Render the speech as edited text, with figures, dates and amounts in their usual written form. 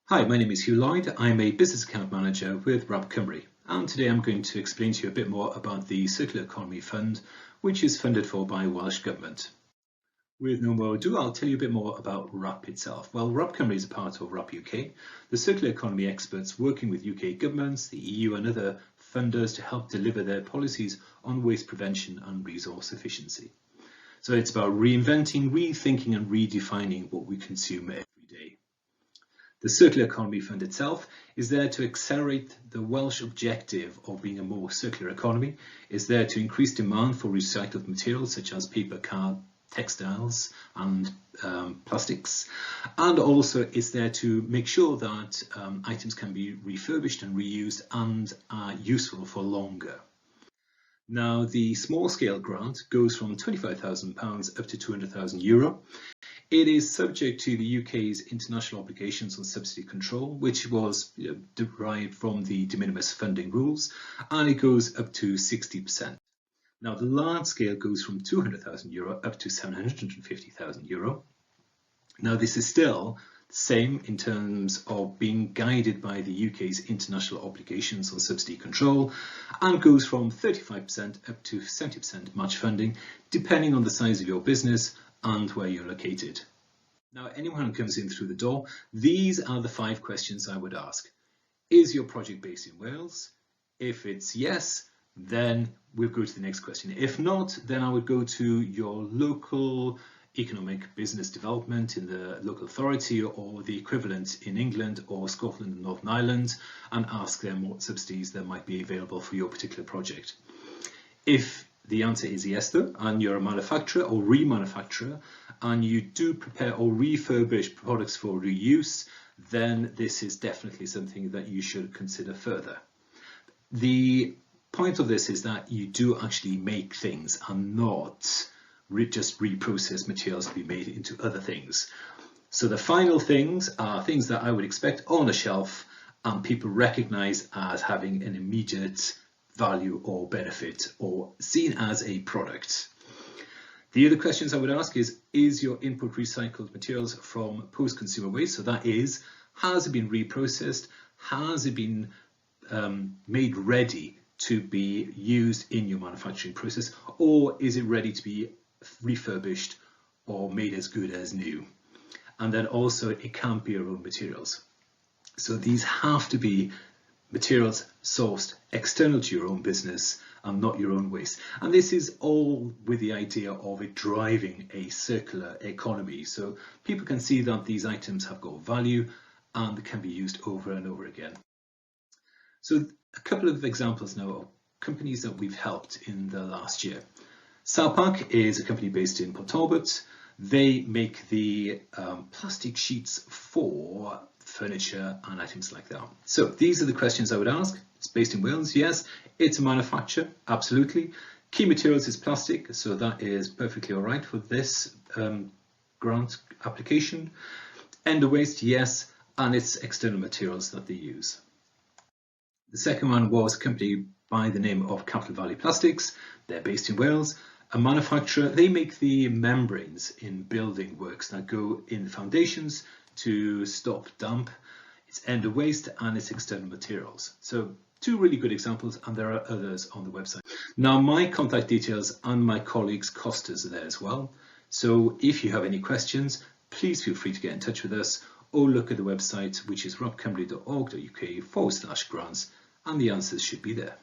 Hi, my name is Huw Lloyd. I'm a business account manager with Rob Cymru, and today I'm going to explain to you a bit more about the Circular Economy Fund, which is funded for by Welsh Government. With no more ado, I'll tell you a bit more about RAP itself. Well, Rob Cymru is a part of RAP UK, the circular economy experts working with UK governments, the EU and other funders to help deliver their policies on waste prevention and resource efficiency. So it's about reinventing, rethinking and redefining what we consume every day. The Circular Economy Fund itself is there to accelerate the Welsh objective of being a more circular economy, is there to increase demand for recycled materials such as paper, card, textiles and plastics, and also is there to make sure that items can be refurbished and reused and are useful for longer. Now, the small scale grant goes from £25,000 up to €200,000. It is subject to the UK's international obligations on subsidy control, which was derived from the de minimis funding rules, and it goes up to 60%. Now, the large scale goes from €200,000 up to €750,000. Now, this is still the same in terms of being guided by the UK's international obligations on subsidy control, and goes from 35% up to 70% match funding, depending on the size of your business and where you're located. Now, anyone who comes in through the door, these are the 5 questions I would ask. Is your project based in Wales? If it's yes, then we'll go to the next question. If not, then I would go to your local economic business development in the local authority or the equivalent in England or Scotland and Northern Ireland and ask them what subsidies there might be available for your particular project. If the answer is yes though, and you're a manufacturer or remanufacturer and you do prepare or refurbish products for reuse, then this is definitely something that you should consider further. The point of this is that you do actually make things and not just reprocess materials to be made into other things. So the final things are things that I would expect on a shelf and people recognize as having an immediate value or benefit or seen as a product. The other questions I would ask is your input recycled materials from post-consumer waste? So that is, has it been reprocessed? Has it been made ready to be used in your manufacturing process? Or is it ready to be refurbished or made as good as new? And then also it can't be your own materials. So these have to be materials sourced external to your own business and not your own waste. And this is all with the idea of it driving a circular economy. So people can see that these items have got value and can be used over and over again. So a couple of examples now of companies that we've helped in the last year. Salpak is a company based in Port Talbot. They make the plastic sheets for furniture and items like that. So these are the questions I would ask. It's based in Wales, yes. It's a manufacturer, absolutely. Key materials is plastic, so that is perfectly all right for this grant application. End of waste, yes, and it's external materials that they use. The second one was a company by the name of Capital Valley Plastics. They're based in Wales. A manufacturer, they make the membranes in building works that go in the foundations to stop damp. It's end of waste and it's external materials. So 2 really good examples, and there are others on the website. Now, my contact details and my colleagues Costas are there as well. So if you have any questions, please feel free to get in touch with us or look at the website, which is robcymru.org.uk/grants, and the answers should be there.